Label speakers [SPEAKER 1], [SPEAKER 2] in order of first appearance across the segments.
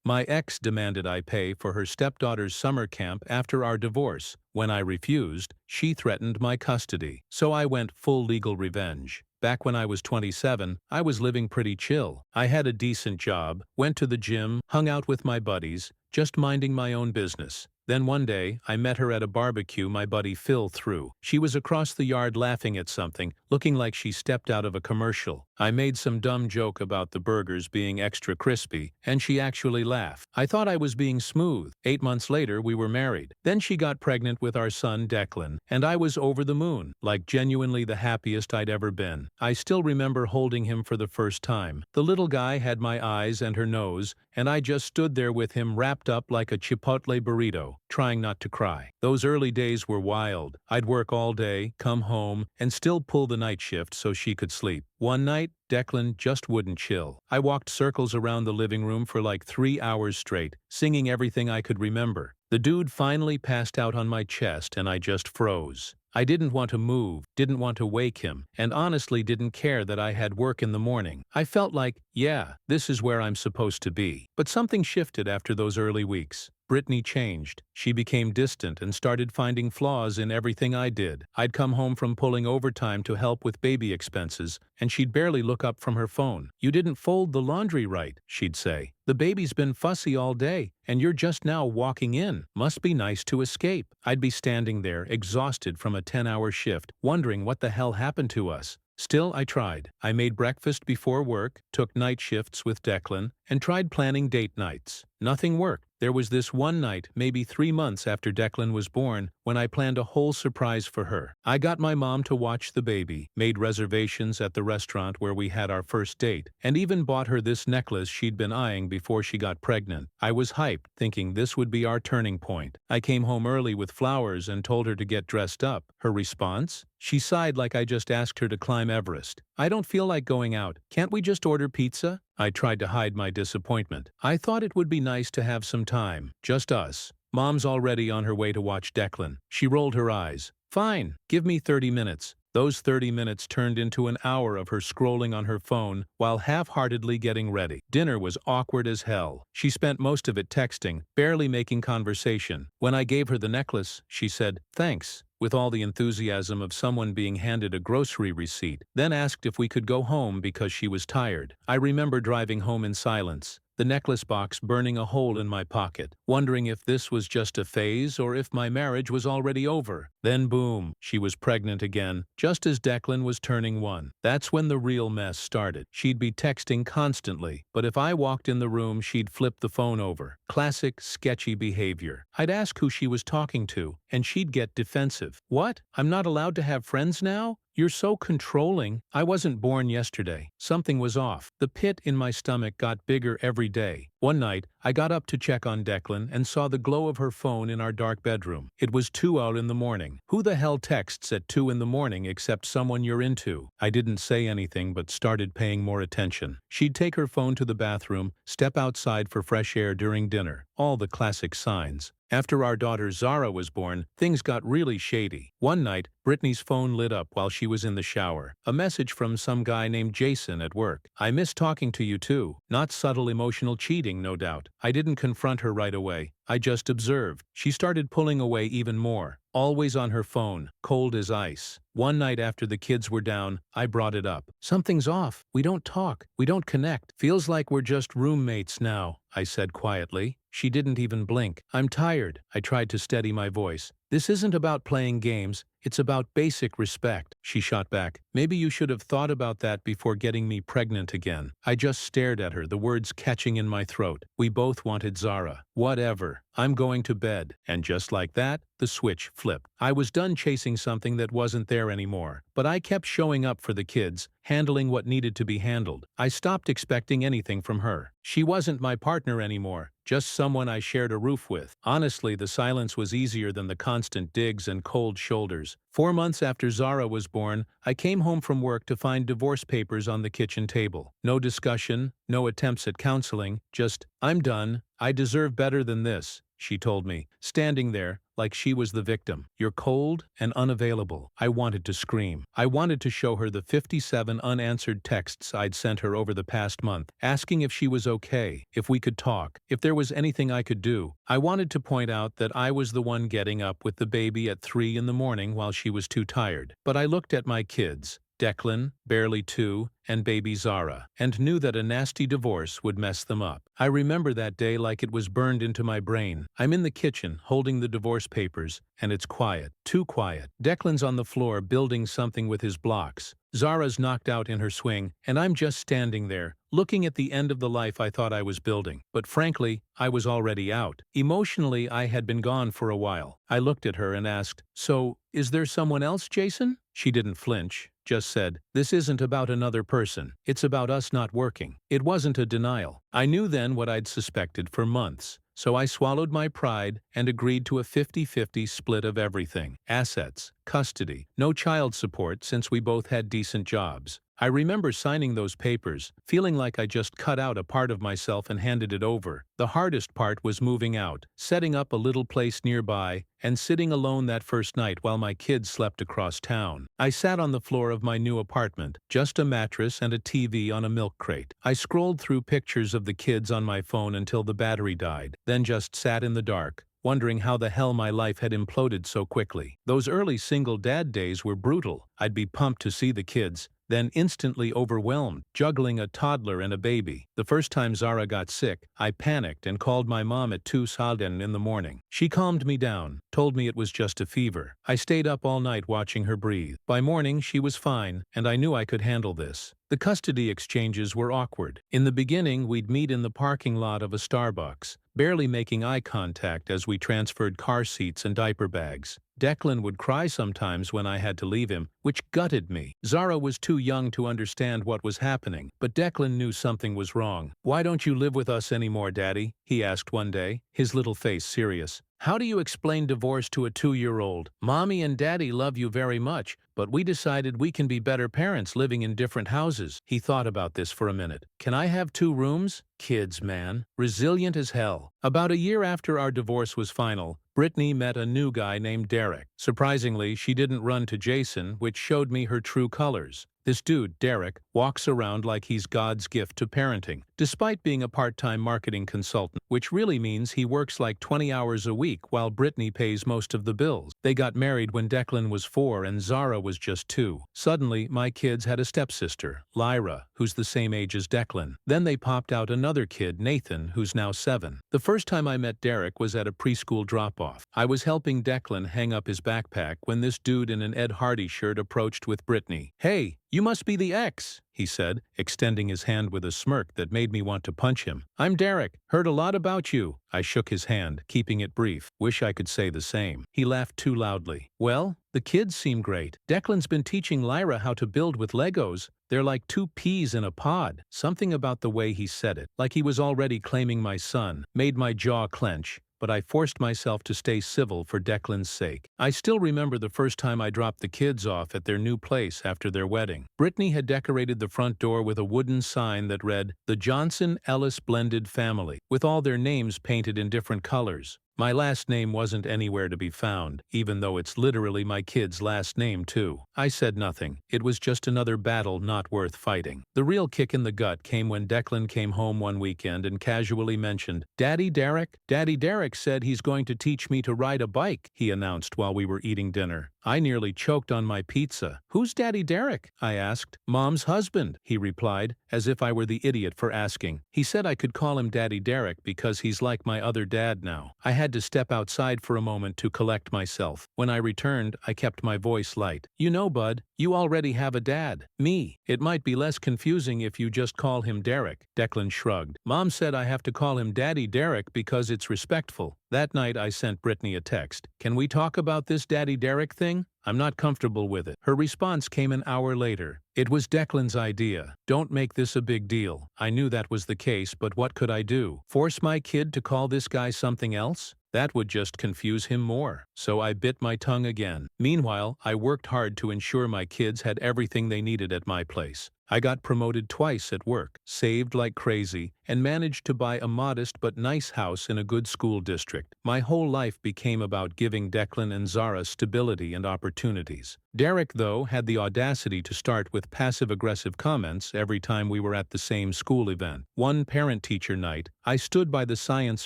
[SPEAKER 1] My ex demanded I pay for her stepdaughter's summer camp after our divorce. When I refused, she threatened my custody. So I went full legal revenge. Back when I was 27, I was living pretty chill. I had a decent job, went to the gym, hung out with my buddies, just minding my own business. Then one day, I met her at a barbecue my buddy Phil threw. She was across the yard laughing at something, looking like she stepped out of a commercial. I made some dumb joke about the burgers being extra crispy, and she actually laughed. I thought I was being smooth. 8 months later, we were married. Then she got pregnant with our son Declan, and I was over the moon, like genuinely the happiest I'd ever been. I still remember holding him for the first time. The little guy had my eyes and her nose, and I just stood there with him wrapped up like a Chipotle burrito, trying not to cry. Those early days were wild. I'd work all day, come home, and still pull the night shift so she could sleep. One night, Declan just wouldn't chill. I walked circles around the living room for like 3 hours straight, singing everything I could remember. The dude finally passed out on my chest and I just froze. I didn't want to move, didn't want to wake him, and honestly didn't care that I had work in the morning. I felt like, yeah, this is where I'm supposed to be. But something shifted after those early weeks. Brittany changed. She became distant and started finding flaws in everything I did. I'd come home from pulling overtime to help with baby expenses, and she'd barely look up from her phone. "You didn't fold the laundry right," she'd say. "The baby's been fussy all day, and you're just now walking in. Must be nice to escape." I'd be standing there, exhausted from a 10-hour shift, wondering what the hell happened to us. Still, I tried. I made breakfast before work, took night shifts with Declan, and tried planning date nights. Nothing worked. There was this one night, maybe 3 months after Declan was born, when I planned a whole surprise for her. I got my mom to watch the baby, made reservations at the restaurant where we had our first date, and even bought her this necklace she'd been eyeing before she got pregnant. I was hyped, thinking this would be our turning point. I came home early with flowers and told her to get dressed up. Her response? She sighed like I just asked her to climb Everest. "I don't feel like going out. Can't we just order pizza?" I tried to hide my disappointment. I thought it would be nice to have some time. Just us. Mom's already on her way to watch Declan. She rolled her eyes. "Fine, give me 30 minutes. Those 30 minutes turned into an hour of her scrolling on her phone while half-heartedly getting ready. Dinner was awkward as hell. She spent most of it texting, barely making conversation. When I gave her the necklace, she said, "Thanks," with all the enthusiasm of someone being handed a grocery receipt, then asked if we could go home because she was tired. I remember driving home in silence, the necklace box burning a hole in my pocket, wondering if this was just a phase or if my marriage was already over. Then boom, she was pregnant again, just as Declan was turning 1. That's when the real mess started. She'd be texting constantly, but if I walked in the room, she'd flip the phone over. Classic, sketchy behavior. I'd ask who she was talking to, and she'd get defensive. "What? I'm not allowed to have friends now? You're so controlling." I wasn't born yesterday. Something was off. The pit in my stomach got bigger every day. One night, I got up to check on Declan and saw the glow of her phone in our dark bedroom. It was 2 out in the morning. Who the hell texts at 2 in the morning except someone you're into? I didn't say anything but started paying more attention. She'd take her phone to the bathroom, step outside for fresh air during dinner. All the classic signs. After our daughter Zara was born, things got really shady. One night, Brittany's phone lit up while she was in the shower. A message from some guy named Jason at work. "I miss talking to you too." Not subtle emotional cheating, no doubt. I didn't confront her right away. I just observed. She started pulling away even more. Always on her phone, cold as ice. One night after the kids were down, I brought it up. "Something's off. We don't talk. We don't connect. Feels like we're just roommates now," I said quietly. She didn't even blink. "I'm tired." I tried to steady my voice. "This isn't about playing games. It's about basic respect." She shot back. "Maybe you should have thought about that before getting me pregnant again." I just stared at her, the words catching in my throat. We both wanted Zara. Whatever. I'm going to bed. And just like that, the switch flipped. I was done chasing something that wasn't there anymore. But I kept showing up for the kids, handling what needed to be handled. I stopped expecting anything from her. She wasn't my partner anymore, just someone I shared a roof with. Honestly, the silence was easier than the constant digs and cold shoulders. 4 months after Zara was born, I came home from work to find divorce papers on the kitchen table. No discussion, no attempts at counseling, just, "I'm done. I deserve better than this," she told me, standing there, like she was the victim. "You're cold and unavailable." I wanted to scream. I wanted to show her the 57 unanswered texts I'd sent her over the past month, asking if she was okay, if we could talk, if there was anything I could do. I wanted to point out that I was the one getting up with the baby at 3 in the morning while she was too tired. But I looked at my kids, Declan, barely 2, and baby Zara, and knew that a nasty divorce would mess them up. I remember that day like it was burned into my brain. I'm in the kitchen, holding the divorce papers, and it's quiet. Too quiet. Declan's on the floor building something with his blocks. Zara's knocked out in her swing, and I'm just standing there, looking at the end of the life I thought I was building. But frankly, I was already out. Emotionally, I had been gone for a while. I looked at her and asked, "So, is there someone else, Jason?" She didn't flinch, just said, "This isn't about another person. It's about us not working." It wasn't a denial. I knew then what I'd suspected for months. So I swallowed my pride and agreed to a 50-50 split of everything. Assets, custody, no child support since we both had decent jobs. I remember signing those papers, feeling like I just cut out a part of myself and handed it over. The hardest part was moving out, setting up a little place nearby, and sitting alone that first night while my kids slept across town. I sat on the floor of my new apartment, just a mattress and a TV on a milk crate. I scrolled through pictures of the kids on my phone until the battery died, then just sat in the dark, wondering how the hell my life had imploded so quickly. Those early single dad days were brutal. I'd be pumped to see the kids, then instantly overwhelmed, juggling a toddler and a baby. The first time Zara got sick, I panicked and called my mom at 2 in the morning. She calmed me down, told me it was just a fever. I stayed up all night watching her breathe. By morning, she was fine, and I knew I could handle this. The custody exchanges were awkward. In the beginning, we'd meet in the parking lot of a Starbucks, barely making eye contact as we transferred car seats and diaper bags. Declan would cry sometimes when I had to leave him, which gutted me. Zara was too young to understand what was happening, but Declan knew something was wrong. "Why don't you live with us anymore, Daddy?" he asked one day, his little face serious. "How do you explain divorce to a 2-year-old? Mommy and Daddy love you very much, but we decided we can be better parents living in different houses." He thought about this for a minute. "Can I have 2 rooms? Kids, man. Resilient as hell." About a year after our divorce was final, Brittany met a new guy named Derek. Surprisingly, she didn't run to Jason, which showed me her true colors. This dude, Derek, walks around like he's God's gift to parenting, despite being a part-time marketing consultant, which really means he works like 20 hours a week while Brittany pays most of the bills. They got married when Declan was 4 and Zara was just 2. Suddenly, my kids had a stepsister, Lyra, who's the same age as Declan. Then they popped out another kid, Nathan, who's now 7. The first time I met Derek was at a preschool drop-off. I was helping Declan hang up his backpack when this dude in an Ed Hardy shirt approached with Brittany. "Hey, you must be the ex," he said, extending his hand with a smirk that made me want to punch him. "I'm Derek. Heard a lot about you." I shook his hand, keeping it brief. Wish I could say the same. He laughed too loudly. "Well, the kids seem great. Declan's been teaching Lyra how to build with Legos. They're like 2 peas in a pod." Something about the way he said it, like he was already claiming my son, made my jaw clench. But I forced myself to stay civil for Declan's sake. I still remember the first time I dropped the kids off at their new place after their wedding. Brittany had decorated the front door with a wooden sign that read, "The Johnson-Ellis Blended Family," with all their names painted in different colors. My last name wasn't anywhere to be found, even though it's literally my kid's last name too. I said nothing. It was just another battle not worth fighting. The real kick in the gut came when Declan came home one weekend and casually mentioned, "Daddy Derek? Daddy Derek said he's going to teach me to ride a bike," he announced while we were eating dinner. I nearly choked on my pizza. "Who's Daddy Derek?" I asked. "Mom's husband," he replied, as if I were the idiot for asking. He said I could call him Daddy Derek because he's like my other dad now. I had to step outside for a moment to collect myself. When I returned, I kept my voice light. "You know, bud, you already have a dad. Me. It might be less confusing if you just call him Derek." Declan shrugged. "Mom said I have to call him Daddy Derek because it's respectful." That night I sent Brittany a text. "Can we talk about this Daddy Derek thing? I'm not comfortable with it." Her response came an hour later. "It was Declan's idea. Don't make this a big deal." I knew that was the case, but what could I do? Force my kid to call this guy something else? That would just confuse him more. So I bit my tongue again. Meanwhile, I worked hard to ensure my kids had everything they needed at my place. I got promoted twice at work, saved like crazy, and managed to buy a modest but nice house in a good school district. My whole life became about giving Declan and Zara stability and opportunities. Derek, though, had the audacity to start with passive-aggressive comments every time we were at the same school event. One parent-teacher night, I stood by the science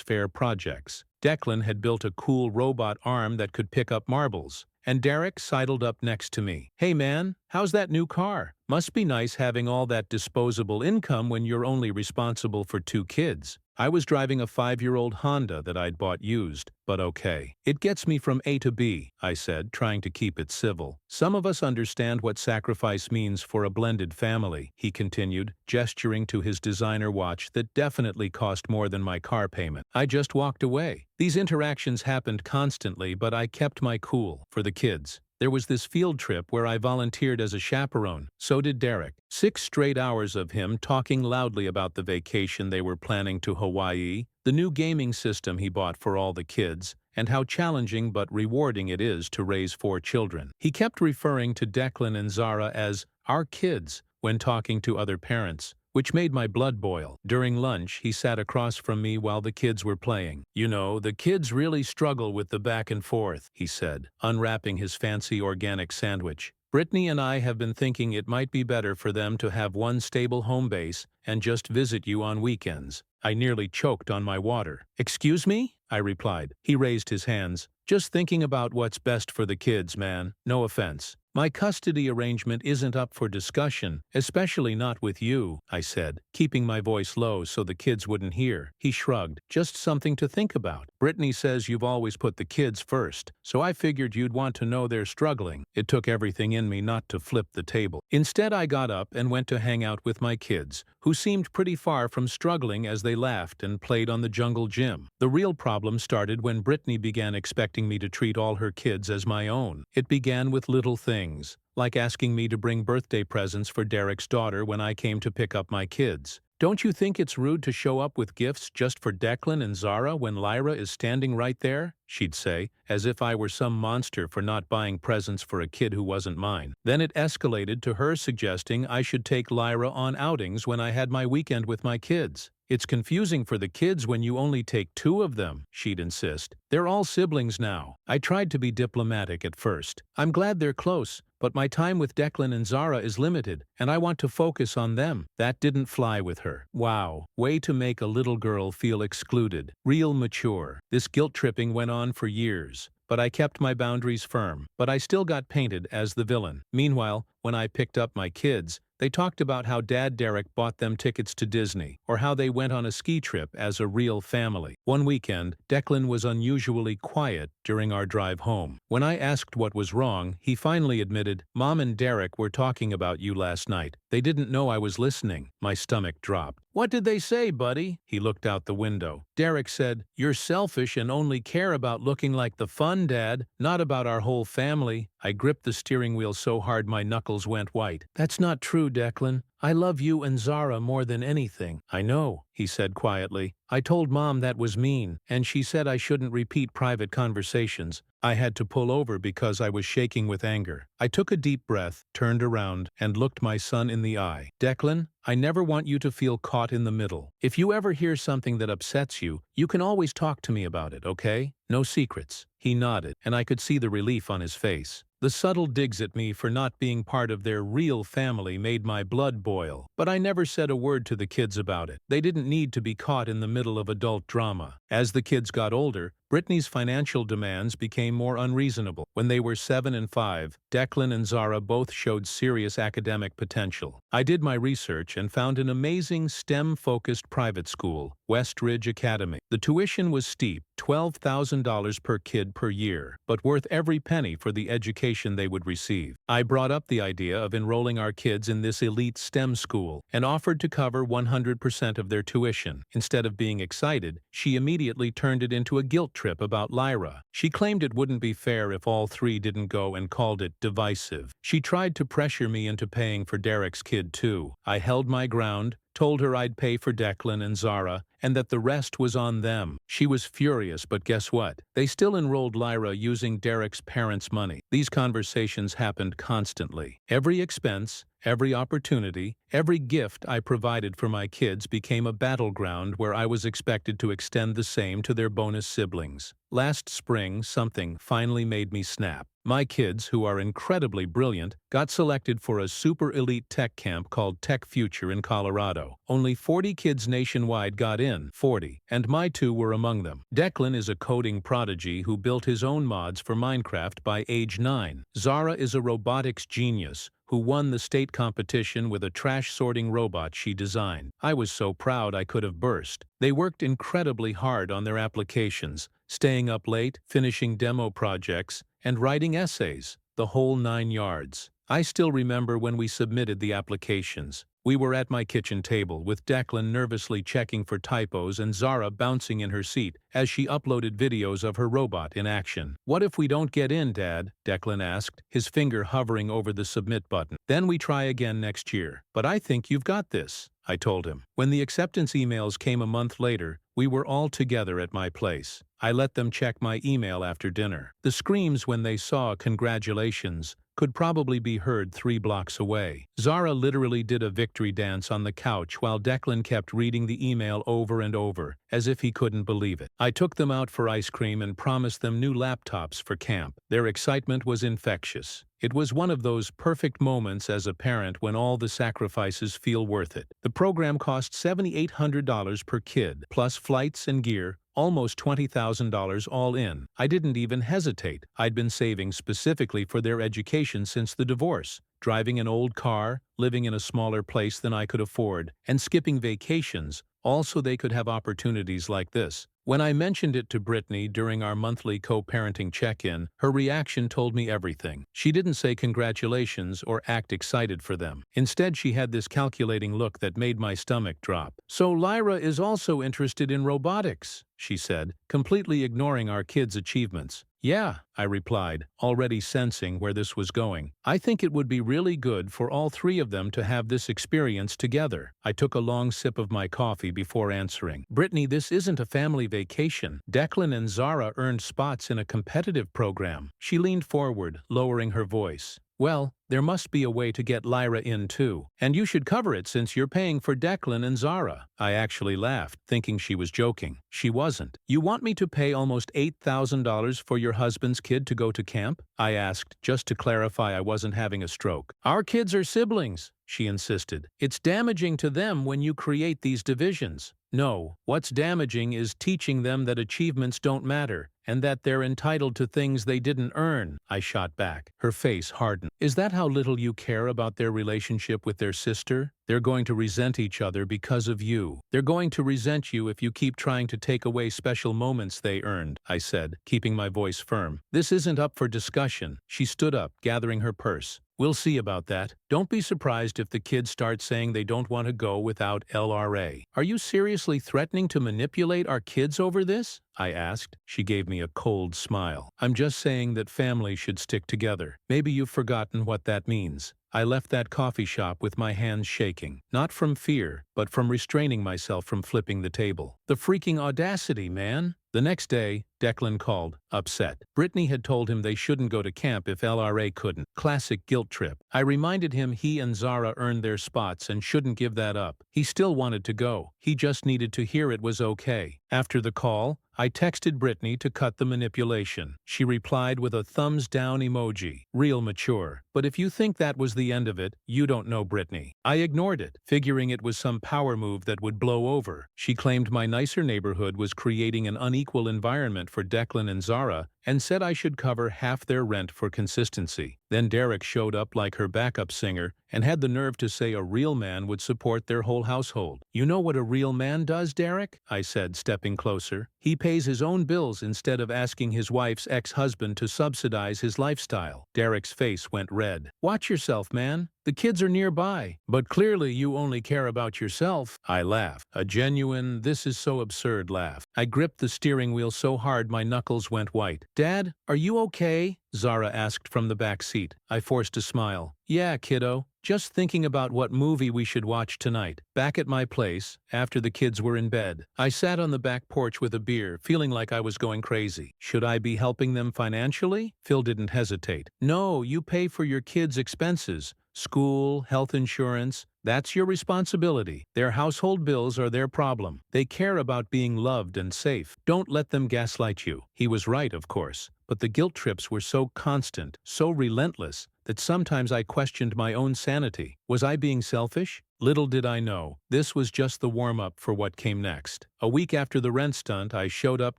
[SPEAKER 1] fair projects. Declan had built a cool robot arm that could pick up marbles, and Derek sidled up next to me. "Hey man, how's that new car? Must be nice having all that disposable income when you're only responsible for 2 kids." I was driving a 5-year-old Honda that I'd bought used, but okay. "It gets me from A to B," I said, trying to keep it civil. "Some of us understand what sacrifice means for a blended family," he continued, gesturing to his designer watch that definitely cost more than my car payment. I just walked away. These interactions happened constantly, but I kept my cool. For the kids, there was this field trip where I volunteered as a chaperone. So did Derek. 6 straight hours of him talking loudly about the vacation they were planning to Hawaii, the new gaming system he bought for all the kids, and how challenging but rewarding it is to raise 4 children. He kept referring to Declan and Zara as our kids when talking to other parents, which made my blood boil. During lunch, he sat across from me while the kids were playing. "You know, the kids really struggle with the back and forth," he said, unwrapping his fancy organic sandwich. "Brittany and I have been thinking it might be better for them to have one stable home base and just visit you on weekends." I nearly choked on my water. "Excuse me?" I replied. He raised his hands. "Just thinking about what's best for the kids, man. No offense. My custody arrangement isn't up for discussion, especially not with you," I said, keeping my voice low so the kids wouldn't hear. He shrugged. "Just something to think about. Brittany says you've always put the kids first, so I figured you'd want to know they're struggling." It took everything in me not to flip the table. Instead, I got up and went to hang out with my kids, who seemed pretty far from struggling as they laughed and played on the jungle gym. The real problem started when Brittany began expecting me to treat all her kids as my own. It began with little things, like asking me to bring birthday presents for Derek's daughter when I came to pick up my kids. "Don't you think it's rude to show up with gifts just for Declan and Zara when Lyra is standing right there?" she'd say, as if I were some monster for not buying presents for a kid who wasn't mine. Then it escalated to her suggesting I should take Lyra on outings when I had my weekend with my kids. "It's confusing for the kids when you only take 2 of them," she'd insist. "They're all siblings now." I tried to be diplomatic at first. "I'm glad they're close, but my time with Declan and Zara is limited, and I want to focus on them." That didn't fly with her. Wow, way to make a little girl feel excluded. Real mature. This guilt-tripping went on for years, but I kept my boundaries firm. But I still got painted as the villain. Meanwhile, when I picked up my kids, they talked about how Dad Derek bought them tickets to Disney, or how they went on a ski trip as a real family. One weekend, Declan was unusually quiet during our drive home. When I asked what was wrong, he finally admitted, "Mom and Derek were talking about you last night. They didn't know I was listening." My stomach dropped. "What did they say, buddy?" He looked out the window. "Derek said, 'You're selfish and only care about looking like the fun dad, not about our whole family.'" I gripped the steering wheel so hard my knuckles went white. "That's not true, Declan. I love you and Zara more than anything." "I know," he said quietly. "I told Mom that was mean, and she said I shouldn't repeat private conversations." I had to pull over because I was shaking with anger. I took a deep breath, turned around, and looked my son in the eye. "Declan, I never want you to feel caught in the middle. If you ever hear something that upsets you, you can always talk to me about it, okay? No secrets." He nodded, and I could see the relief on his face. The subtle digs at me for not being part of their real family made my blood boil, but I never said a word to the kids about it. They didn't need to be caught in the middle of adult drama. As the kids got older, Brittany's financial demands became more unreasonable. When they were 7 and 5, Declan and Zara both showed serious academic potential. I did my research and found an amazing STEM-focused private school, West Ridge Academy. The tuition was steep, $12,000 per kid per year, but worth every penny for the education they would receive. I brought up the idea of enrolling our kids in this elite STEM school and offered to cover 100% of their tuition. Instead of being excited, she immediately turned it into a guilt trip about Lyra. She claimed it wouldn't be fair if all 3 didn't go and called it divisive. She tried to pressure me into paying for Derek's kid too. I held my ground, told her I'd pay for Declan and Zara, and that the rest was on them. She was furious, but guess what? They still enrolled Lyra using Derek's parents' money. These conversations happened constantly. Every expense, Every opportunity, every gift I provided for my kids became a battleground where I was expected to extend the same to their bonus siblings. Last spring, something finally made me snap. My kids, who are incredibly brilliant, got selected for a super elite tech camp called Tech Future in Colorado. Only 40 kids nationwide got in, 40, and my two were among them. Declan is a coding prodigy who built his own mods for Minecraft by age 9. Zara is a robotics genius who won the state competition with a trash-sorting robot she designed. I was so proud I could have burst. They worked incredibly hard on their applications, staying up late, finishing demo projects, and writing essays, the whole 9 yards. I still remember when we submitted the applications. We were at my kitchen table, with Declan nervously checking for typos and Zara bouncing in her seat as she uploaded videos of her robot in action. "What if we don't get in, Dad?" Declan asked, his finger hovering over the submit button. "Then we try again next year." "But I think you've got this," I told him. When the acceptance emails came a month later, we were all together at my place. I let them check my email after dinner. The screams when they saw "congratulations" could probably be heard 3 blocks away. Zara literally did a victory dance on the couch while Declan kept reading the email over and over, as if he couldn't believe it. I took them out for ice cream and promised them new laptops for camp. Their excitement was infectious. It was one of those perfect moments as a parent when all the sacrifices feel worth it. The program cost $7,800 per kid, plus flights and gear, almost $20,000 all in. I didn't even hesitate. I'd been saving specifically for their education since the divorce, driving an old car, living in a smaller place than I could afford, and skipping vacations, all so they could have opportunities like this. When I mentioned it to Brittany during our monthly co-parenting check-in, her reaction told me everything. She didn't say congratulations or act excited for them. Instead, she had this calculating look that made my stomach drop. "So Lyra is also interested in robotics," she said, completely ignoring our kids' achievements. "Yeah," I replied, already sensing where this was going. "I think it would be really good for all 3 of them to have this experience together." I took a long sip of my coffee before answering. "Brittany, this isn't a family vacation. Declan and Zara earned spots in a competitive program." She leaned forward, lowering her voice. "Well, there must be a way to get Lyra in too. And you should cover it since you're paying for Declan and Zara." I actually laughed, thinking she was joking. She wasn't. "You want me to pay almost $8,000 for your husband's kid to go to camp?" I asked, just to clarify I wasn't having a stroke. "Our kids are siblings," she insisted. "It's damaging to them when you create these divisions." "No, what's damaging is teaching them that achievements don't matter, and that they're entitled to things they didn't earn," I shot back. Her face hardened. "Is that how little you care about their relationship with their sister? They're going to resent each other because of you. They're going to resent you if you keep trying to take away special moments they earned," I said, keeping my voice firm. "This isn't up for discussion." She stood up, gathering her purse. "We'll see about that. Don't be surprised if the kids start saying they don't want to go without LRA." "Are you seriously threatening to manipulate our kids over this?" I asked. She gave me a cold smile. "I'm just saying that families should stick together. Maybe you've forgotten what that means." I left that coffee shop with my hands shaking, not from fear, but from restraining myself from flipping the table. The freaking audacity, man! The next day, Declan called, upset. Brittany had told him they shouldn't go to camp if LRA couldn't. Classic guilt trip. I reminded him he and Zara earned their spots and shouldn't give that up. He still wanted to go. He just needed to hear it was okay. After the call, I texted Brittany to cut the manipulation. She replied with a thumbs down emoji. Real mature. But if you think that was the end of it, you don't know Brittany. I ignored it, figuring it was some power move that would blow over. She claimed my nicer neighborhood was creating an unequal environment for Declan and Zara, and said I should cover half their rent for consistency. Then Derek showed up like her backup singer and had the nerve to say a real man would support their whole household. "You know what a real man does, Derek?" I said, stepping closer. "He pays his own bills instead of asking his wife's ex-husband to subsidize his lifestyle." Derek's face went red. "Watch yourself, man. The kids are nearby." "But clearly you only care about yourself." I laughed. A genuine, "this is so absurd" laugh. I gripped the steering wheel so hard my knuckles went white. "Dad, are you okay?" Zara asked from the back seat. I forced a smile. "Yeah, kiddo. Just thinking about what movie we should watch tonight." Back at my place, after the kids were in bed, I sat on the back porch with a beer, feeling like I was going crazy. Should I be helping them financially? Phil didn't hesitate. "No, you pay for your kids' expenses, School, health insurance, that's your responsibility. Their household bills are their problem. They care about being loved and safe. Don't let them gaslight you. He was right, of course, but the guilt trips were so constant, so relentless, that sometimes I questioned my own sanity. Was I being selfish? Little did I know, this was just the warm-up for what came next. A week after the rent stunt, I showed up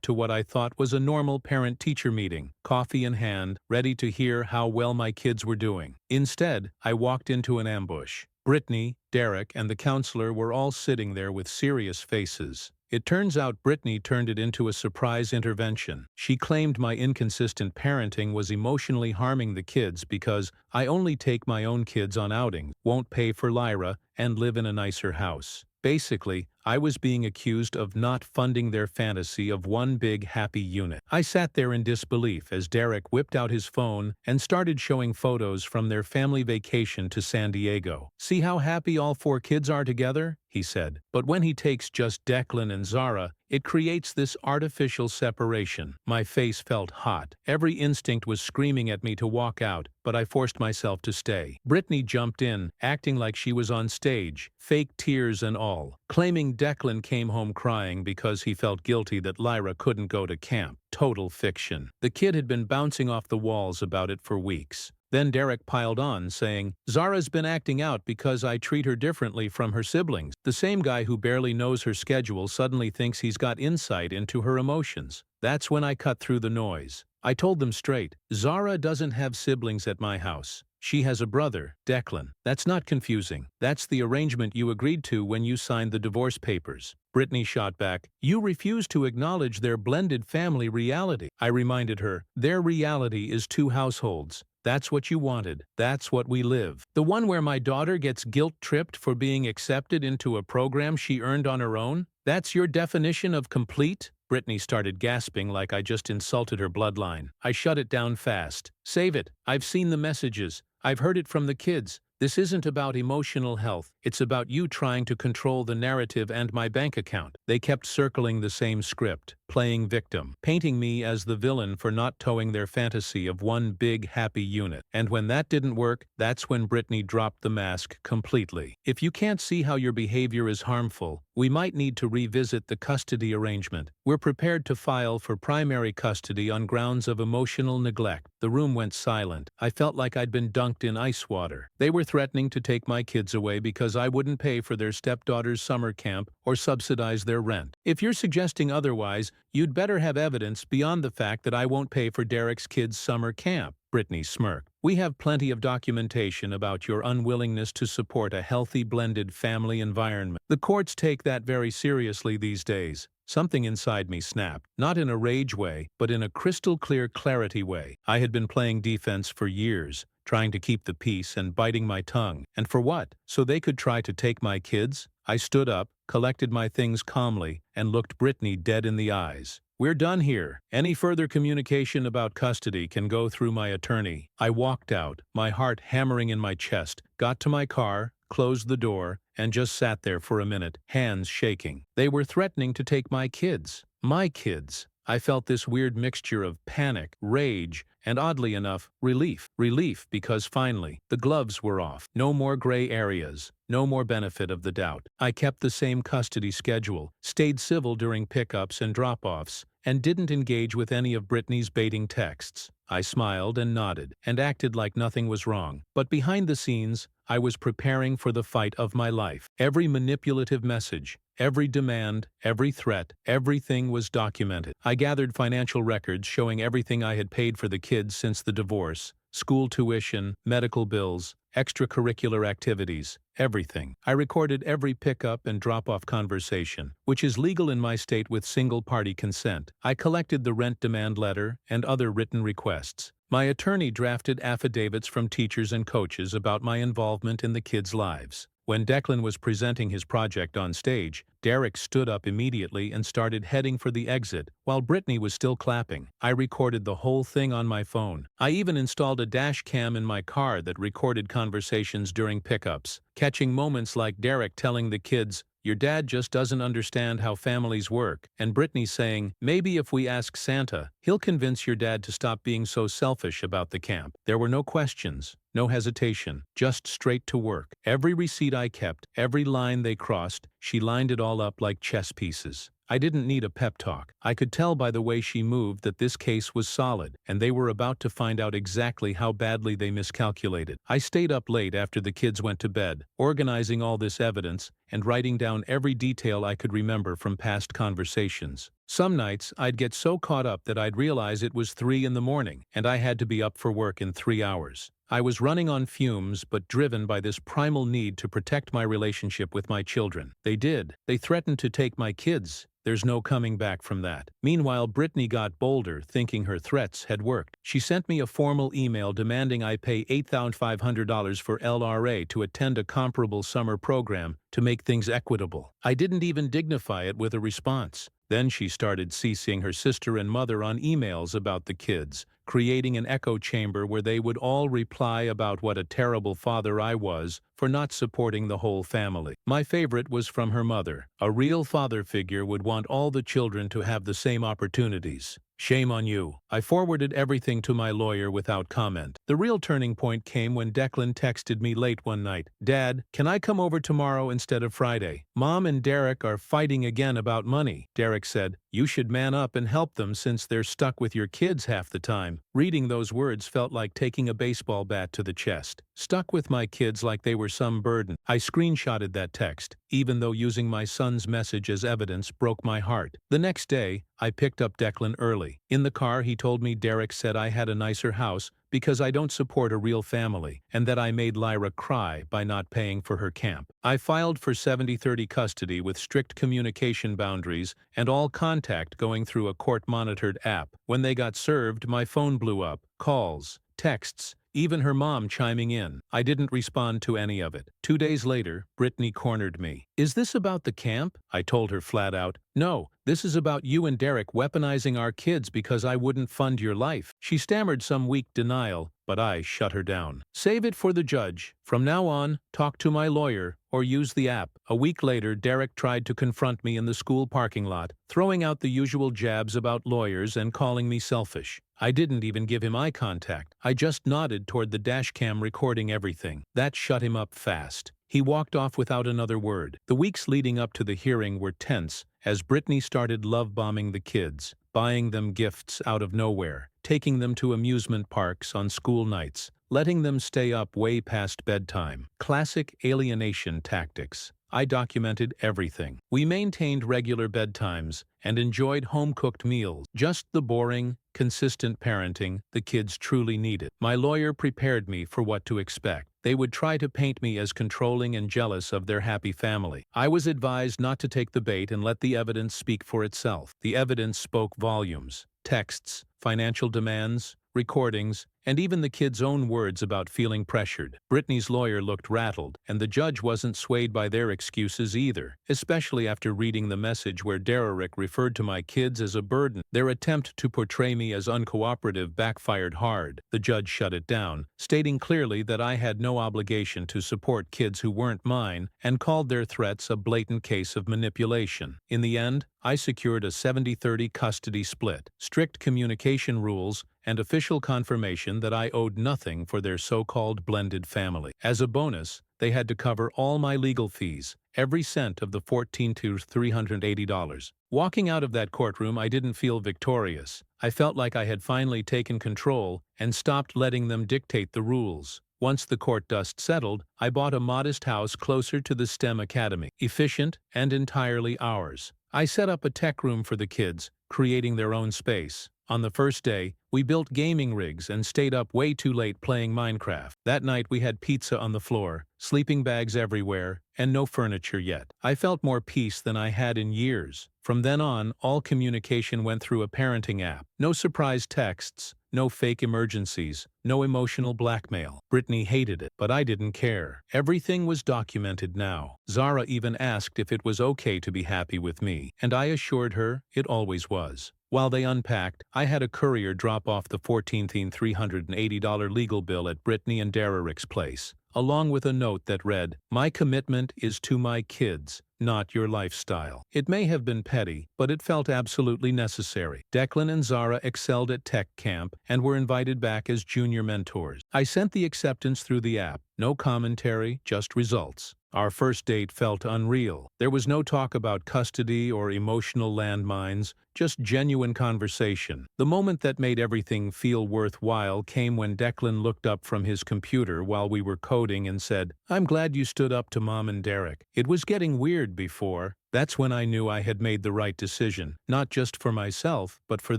[SPEAKER 1] to what I thought was a normal parent-teacher meeting, coffee in hand, ready to hear how well my kids were doing. Instead, I walked into an ambush. Brittany, Derek, and the counselor were all sitting there with serious faces. It turns out Brittany turned it into a surprise intervention. She claimed my inconsistent parenting was emotionally harming the kids because I only take my own kids on outings, won't pay for Lyra, and live in a nicer house. Basically, I was being accused of not funding their fantasy of one big happy unit. I sat there in disbelief as Derek whipped out his phone and started showing photos from their family vacation to San Diego. "See how happy all 4 kids are together?" he said. But when he takes just Declan and Zara, it creates this artificial separation. My face felt hot. Every instinct was screaming at me to walk out, but I forced myself to stay. Brittany jumped in, acting like she was on stage, fake tears and all, claiming Declan came home crying because he felt guilty that Lyra couldn't go to camp. Total fiction. The kid had been bouncing off the walls about it for weeks. Then Derek piled on, saying, "Zara's been acting out because I treat her differently from her siblings." The same guy who barely knows her schedule suddenly thinks he's got insight into her emotions. That's when I cut through the noise. I told them straight, "Zara doesn't have siblings at my house. She has a brother, Declan. That's not confusing. That's the arrangement you agreed to when you signed the divorce papers." Brittany shot back, "You refuse to acknowledge their blended family reality." I reminded her, "Their reality is 2 households. That's what you wanted. That's what we live. The one where my daughter gets guilt-tripped for being accepted into a program she earned on her own? That's your definition of complete?" Brittany started gasping like I just insulted her bloodline. I shut it down fast. "Save it. I've seen the messages. I've heard it from the kids. This isn't about emotional health. It's about you trying to control the narrative and my bank account." They kept circling the same script, playing victim, painting me as the villain for not towing their fantasy of one big happy unit. And when that didn't work, that's when Brittany dropped the mask completely. "If you can't see how your behavior is harmful, we might need to revisit the custody arrangement. We're prepared to file for primary custody on grounds of emotional neglect." The room went silent. I felt like I'd been dunked in ice water. They were threatening to take my kids away because I wouldn't pay for their stepdaughter's summer camp or subsidize their rent. "If you're suggesting otherwise, you'd better have evidence beyond the fact that I won't pay for Derek's kids' summer camp." Brittany smirked. "We have plenty of documentation about your unwillingness to support a healthy blended family environment. The courts take that very seriously these days." Something inside me snapped, not in a rage way, but in a crystal-clear clarity way. I had been playing defense for years, trying to keep the peace and biting my tongue. And for what? So they could try to take my kids? I stood up, collected my things calmly, and looked Brittany dead in the eyes. "We're done here. Any further communication about custody can go through my attorney." I walked out, my heart hammering in my chest, got to my car, closed the door, and just sat there for a minute, hands shaking. They were threatening to take my kids. My kids. I felt this weird mixture of panic, rage, and oddly enough, relief. Relief because finally, the gloves were off. No more gray areas. No more benefit of the doubt. I kept the same custody schedule, stayed civil during pickups and drop-offs, and didn't engage with any of Brittany's baiting texts. I smiled and nodded, and acted like nothing was wrong. But behind the scenes, I was preparing for the fight of my life. Every manipulative message, every demand, every threat, everything was documented. I gathered financial records showing everything I had paid for the kids since the divorce, school tuition, medical bills, extracurricular activities, everything. I recorded every pickup and drop-off conversation, which is legal in my state with single-party consent. I collected the rent demand letter and other written requests. My attorney drafted affidavits from teachers and coaches about my involvement in the kids' lives. When Declan was presenting his project on stage, Derek stood up immediately and started heading for the exit, while Brittany was still clapping. I recorded the whole thing on my phone. I even installed a dash cam in my car that recorded conversations during pickups, catching moments like Derek telling the kids, "Your dad just doesn't understand how families work." And Brittany saying, "Maybe if we ask Santa, he'll convince your dad to stop being so selfish about the camp." There were no questions, no hesitation, just straight to work. Every receipt I kept, every line they crossed, she lined it all up like chess pieces. I didn't need a pep talk. I could tell by the way she moved that this case was solid, and they were about to find out exactly how badly they miscalculated. I stayed up late after the kids went to bed, organizing all this evidence and writing down every detail I could remember from past conversations. Some nights, I'd get so caught up that I'd realize it was 3 in the morning, and I had to be up for work in 3 hours. I was running on fumes but driven by this primal need to protect my relationship with my children. They did. They threatened to take my kids. There's no coming back from that. Meanwhile, Brittany got bolder, thinking her threats had worked. She sent me a formal email demanding I pay $8,500 for LRA to attend a comparable summer program to make things equitable. I didn't even dignify it with a response. Then she started CCing her sister and mother on emails about the kids, creating an echo chamber where they would all reply about what a terrible father I was for not supporting the whole family. My favorite was from her mother. A real father figure would want all the children to have the same opportunities. Shame on you. I forwarded everything to my lawyer without comment. The real turning point came when Declan texted me late one night. "Dad, can I come over tomorrow instead of Friday? Mom and Derek are fighting again about money." Derek said, "You should man up and help them since they're stuck with your kids half the time." Reading those words felt like taking a baseball bat to the chest. Stuck with my kids like they were some burden. I screenshotted that text, even though using my son's message as evidence broke my heart. The next day, I picked up Declan early. In the car, he told me Derek said I had a nicer house because I don't support a real family, and that I made Lyra cry by not paying for her camp. I filed for 70-30 custody with strict communication boundaries and all contact going through a court-monitored app. When they got served, my phone blew up. Calls, texts, even her mom chiming in. I didn't respond to any of it. 2 days later, Brittany cornered me. "Is this about the camp?" I told her flat out. "No, this is about you and Derek weaponizing our kids because I wouldn't fund your life." She stammered some weak denial, but I shut her down. "Save it for the judge. From now on, talk to my lawyer or use the app." A week later, Derek tried to confront me in the school parking lot, throwing out the usual jabs about lawyers and calling me selfish. I didn't even give him eye contact. I just nodded toward the dashcam recording everything. That shut him up fast. He walked off without another word. The weeks leading up to the hearing were tense as Brittany started love-bombing the kids, buying them gifts out of nowhere, taking them to amusement parks on school nights, letting them stay up way past bedtime. Classic alienation tactics. I documented everything. We maintained regular bedtimes and enjoyed home-cooked meals. Just the boring, consistent parenting the kids truly needed. My lawyer prepared me for what to expect. They would try to paint me as controlling and jealous of their happy family. I was advised not to take the bait and let the evidence speak for itself. The evidence spoke volumes. Texts, financial demands, recordings, and even the kids' own words about feeling pressured. Brittany's lawyer looked rattled, and the judge wasn't swayed by their excuses either, especially after reading the message where Derek referred to my kids as a burden. Their attempt to portray me as uncooperative backfired hard. The judge shut it down, stating clearly that I had no obligation to support kids who weren't mine, and called their threats a blatant case of manipulation. In the end, I secured a 70-30 custody split, strict communication rules, and official confirmation that I owed nothing for their so-called blended family. As a bonus, they had to cover all my legal fees, every cent of the $1,400 to $380. Walking out of that courtroom, I didn't feel victorious. I felt like I had finally taken control and stopped letting them dictate the rules. Once the court dust settled, I bought a modest house closer to the STEM Academy, efficient and entirely ours. I set up a tech room for the kids, creating their own space. On the first day, we built gaming rigs and stayed up way too late playing Minecraft. That night we had pizza on the floor, sleeping bags everywhere, and no furniture yet. I felt more peace than I had in years. From then on, all communication went through a parenting app. No surprise texts, no fake emergencies, no emotional blackmail. Brittany hated it, but I didn't care. Everything was documented now. Zara even asked if it was okay to be happy with me, and I assured her it always was. While they unpacked, I had a courier drop off the $1,480 legal bill at Brittany and Derek's place, along with a note that read, "My commitment is to my kids, not your lifestyle. It may have been petty, but it felt absolutely necessary. Declan and Zara excelled at tech camp and were invited back as junior mentors. I sent the acceptance through the app. No commentary, just results. Our first date felt unreal. There was no talk about custody or emotional landmines, just genuine conversation. The moment that made everything feel worthwhile came when Declan looked up from his computer while we were coding and said, "I'm glad you stood up to Mom and Derek. It was getting weird before." That's when I knew I had made the right decision, not just for myself, but for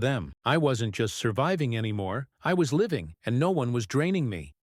[SPEAKER 1] them. I wasn't just surviving anymore, I was living, and no one was draining me.